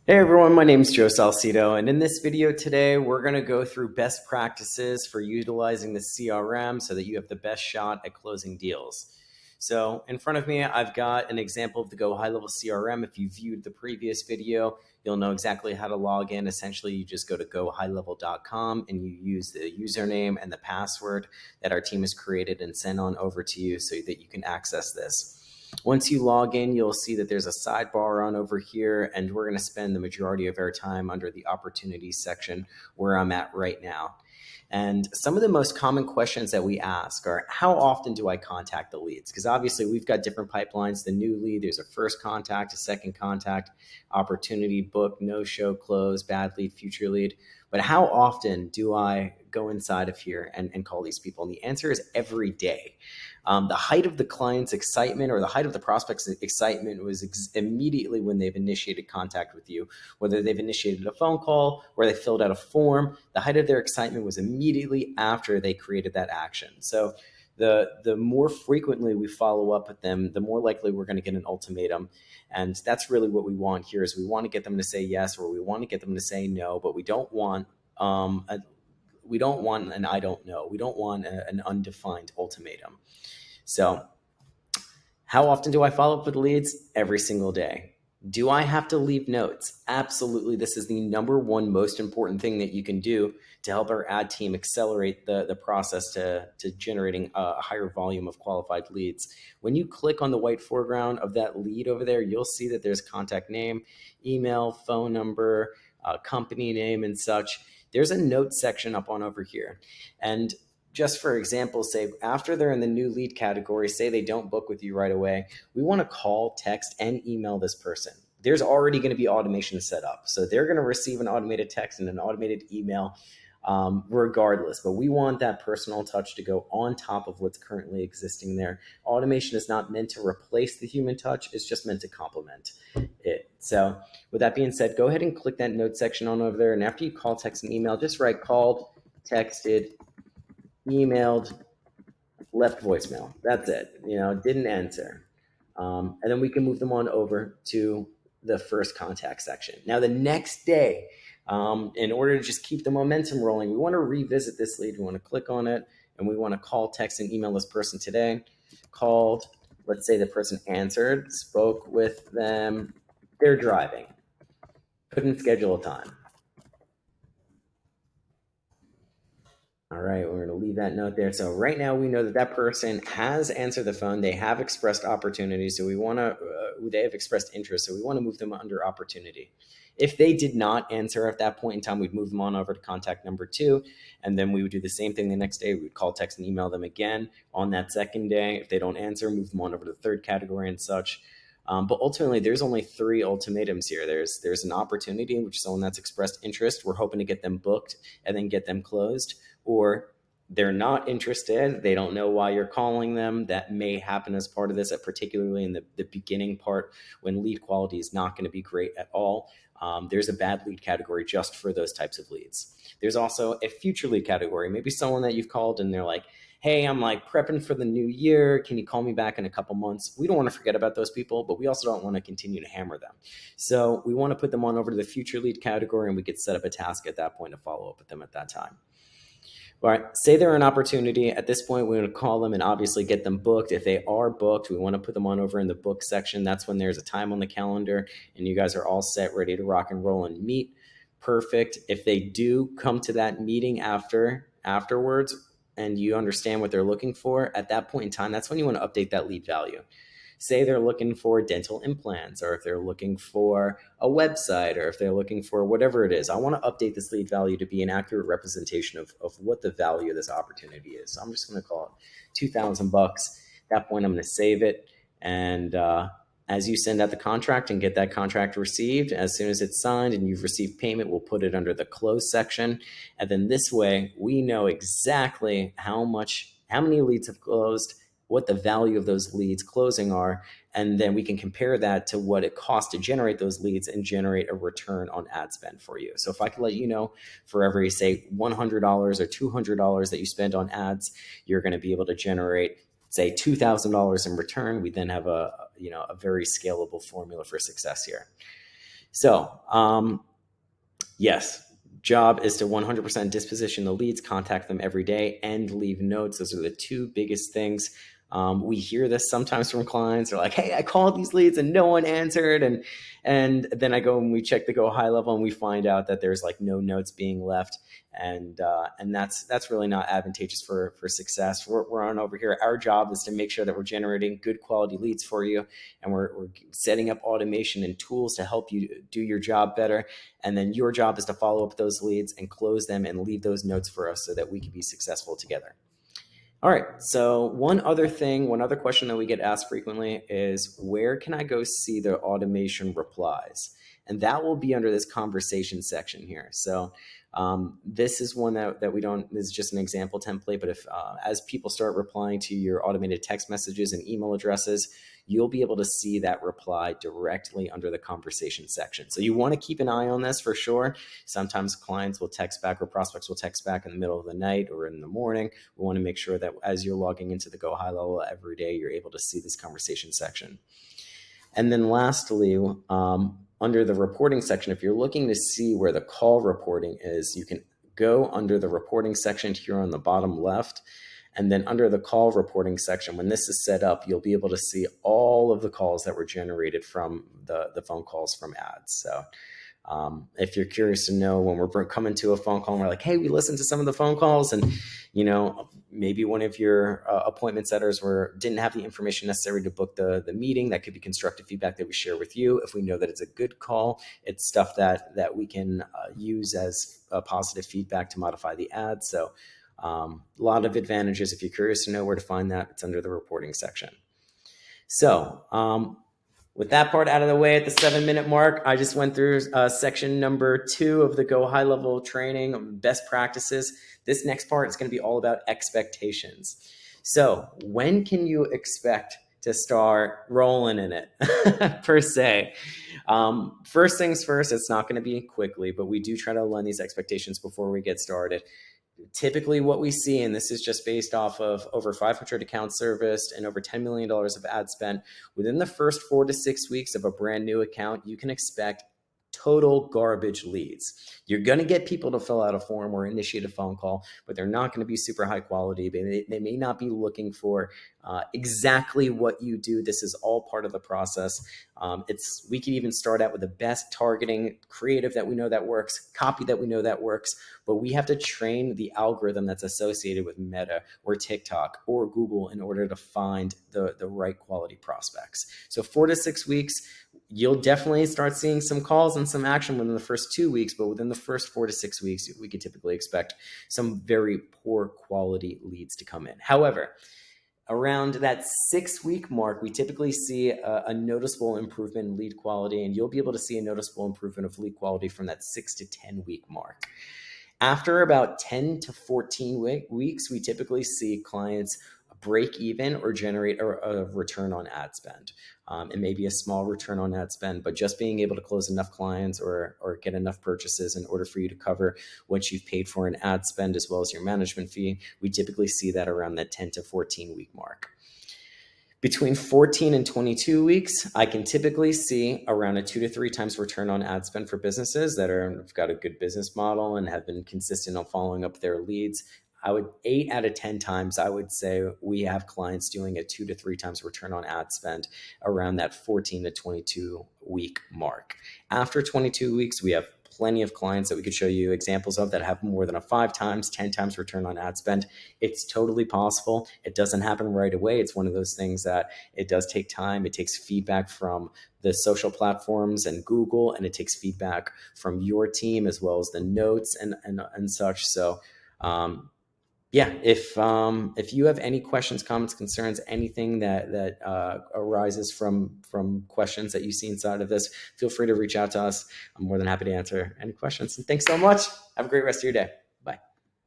Hey everyone, my name is Joe Salcido, and in this video today, we're going to go through best practices for utilizing the CRM so that you have the best shot at closing deals. So in front of me, I've got an example of the Go High Level CRM. If you viewed the previous video, you'll know exactly how to log in. Essentially, you just go to gohighlevel.com and you use the username and the password that our team has created and send on over to you so that you can access this. Once you log in, you'll see that there's a sidebar on over here, and we're going to spend the majority of our time under the opportunities section where I'm at right now. And some of the most common questions that we ask are, how often do I contact the leads? Because obviously we've got different pipelines. The new lead, there's a first contact, a second contact, opportunity, book, no-show, close, bad lead, future lead. But how often do I go inside of here and call these people? And the answer is every day. The height of the client's excitement or the height of the prospect's excitement was immediately when they've initiated contact with you, whether they've initiated a phone call or they filled out a form. The height of their excitement was immediately after they created that action. So the more frequently we follow up with them, the more likely we're going to get an ultimatum. And that's really what we want here is we want to get them to say yes, or we want to get them to say no, but we don't want we don't want an I don't know. We don't want an undefined ultimatum. So how often do I follow up with leads? Every single day. Do I have to leave notes? Absolutely. This is the number one most important thing that you can do to help our ad team accelerate the process to generating a higher volume of qualified leads. When you click on the white foreground of that lead over there, you'll see that there's contact name, email, phone number, company name, and such. There's a notes section up on over here. And just for example, say after they're in the new lead category, say they don't book with you right away, we want to call, text, and email this person. There's already going to be automation set up. So they're going to receive an automated text and an automated email regardless. But we want that personal touch to go on top of what's currently existing there. Automation is not meant to replace the human touch. It's just meant to complement it. So with that being said, go ahead and click that note section on over there. And after you call, text, and email, just write called, texted, emailed, left voicemail. That's it. Didn't answer. And then we can move them on over to the first contact section. Now, the next day, in order to just keep the momentum rolling, we want to revisit this lead. We want to click on it, and we want to call, text, and email this person today. Called, let's say the person answered, spoke with them, they're driving. Couldn't schedule a time. All right, we're going to leave that note there. So right now we know that that person has answered the phone. They have expressed opportunity. So we want to, they have expressed interest. So we want to move them under opportunity. If they did not answer at that point in time, we'd move them on over to contact number 2. And then we would do the same thing the next day. We would call, text, and email them again on that second day. If they don't answer, move them on over to the third category and such. But ultimately, there's only 3 ultimatums here. There's an opportunity, which is someone that's expressed interest. We're hoping to get them booked and then get them closed. Or they're not interested. They don't know why you're calling them. That may happen as part of this, particularly in the beginning part when lead quality is not going to be great at all. There's a bad lead category just for those types of leads. There's also a future lead category. Maybe someone that you've called and they're like, hey, I'm like prepping for the new year. Can you call me back in a couple months? We don't want to forget about those people, but we also don't want to continue to hammer them. So we want to put them on over to the future lead category, and we could set up a task at that point to follow up with them at that time. All right, say they're an opportunity. At this point, we're going to call them and obviously get them booked. If they are booked, we want to put them on over in the book section. That's when there's a time on the calendar and you guys are all set, ready to rock and roll and meet. Perfect. If they do come to that meeting afterwards and you understand what they're looking for, at that point in time, that's when you want to update that lead value. Say they're looking for dental implants, or if they're looking for a website, or if they're looking for whatever it is, I want to update this lead value to be an accurate representation of what the value of this opportunity is. So I'm just going to call it $2,000. At that point, I'm going to save it. And as you send out the contract and get that contract received, as soon as it's signed and you've received payment, we'll put it under the close section. And then this way, we know exactly how many leads have closed, what the value of those leads closing are, and then we can compare that to what it costs to generate those leads and generate a return on ad spend for you. So if I could let you know for every, say, $100 or $200 that you spend on ads, you're going to be able to generate, say, $2,000 in return. We then have a very scalable formula for success here. So, yes, job is to 100% disposition the leads, contact them every day, and leave notes. Those are the two biggest things. We hear this sometimes from clients. They're like, "Hey, I called these leads and no one answered," and then I go and we check the Go High level and we find out that there's like no notes being left, and that's really not advantageous for success. We're on over here. Our job is to make sure that we're generating good quality leads for you, and we're setting up automation and tools to help you do your job better. And then your job is to follow up those leads and close them and leave those notes for us so that we can be successful together. All right. So one other question that we get asked frequently is, where can I go see the automation replies? And that will be under this conversation section here. So this is one that we don't, this is just an example template, but if as people start replying to your automated text messages and email addresses, you'll be able to see that reply directly under the conversation section. So you want to keep an eye on this for sure. Sometimes clients will text back or prospects will text back in the middle of the night or in the morning. We want to make sure that as you're logging into the Go High level every day, you're able to see this conversation section. And then lastly, under the reporting section, if you're looking to see where the call reporting is, you can go under the reporting section here on the bottom left. And then under the call reporting section, when this is set up, you'll be able to see all of the calls that were generated from the phone calls from ads. So if you're curious to know, when we're coming to a phone call and we're like, "Hey, we listened to some of the phone calls," and maybe one of your appointment setters didn't have the information necessary to book the meeting, that could be constructive feedback that we share with you. If we know that it's a good call, it's stuff that we can use as positive feedback to modify the ad. So a lot of advantages. If you're curious to know where to find that, it's under the reporting section. So with that part out of the way at the 7-minute mark, I just went through section number 2 of the Go High level training, best practices. This next part is going to be all about expectations. So when can you expect to start rolling in it per se? First things first, it's not going to be quickly, but we do try to align these expectations before we get started. Typically what we see, and this is just based off of over 500 accounts serviced and over $10 million of ad spend, within the first 4 to 6 weeks of a brand new account, you can expect total garbage leads. You're going to get people to fill out a form or initiate a phone call, but they're not going to be super high quality. They may not be looking for exactly what you do. This is all part of the process. We can even start out with the best targeting creative that we know that works, copy that we know that works, but we have to train the algorithm that's associated with Meta or TikTok or Google in order to find the right quality prospects. So 4 to 6 weeks, you'll definitely start seeing some calls and some action within the first 2 weeks, but within the first 4 to 6 weeks, we could typically expect some very poor quality leads to come in. However, around that 6-week mark, we typically see a noticeable improvement in lead quality, and you'll be able to see a noticeable improvement of lead quality from that 6 to 10-week mark. After about 10 to 14 weeks, we typically see clients break even or generate a return on ad spend. It may be a small return on ad spend, but just being able to close enough clients or get enough purchases in order for you to cover what you've paid for an ad spend as well as your management fee, we typically see that around that 10 to 14-week mark. Between 14 and 22 weeks, I can typically see around a 2 to 3 times return on ad spend for businesses that have got a good business model and have been consistent on following up their leads. 8 out of 10 times, I would say we have clients doing a 2 to 3 times return on ad spend around that 14 to 22 week mark. After 22 weeks, we have plenty of clients that we could show you examples of that have more than a 5 times, 10 times return on ad spend. It's totally possible. It doesn't happen right away. It's one of those things that it does take time. It takes feedback from the social platforms and Google, and it takes feedback from your team as well as the notes and such. So, yeah, if you have any questions, comments, concerns, anything that arises from questions that you see inside of this, feel free to reach out to us. I'm more than happy to answer any questions. And thanks so much. Have a great rest of your day.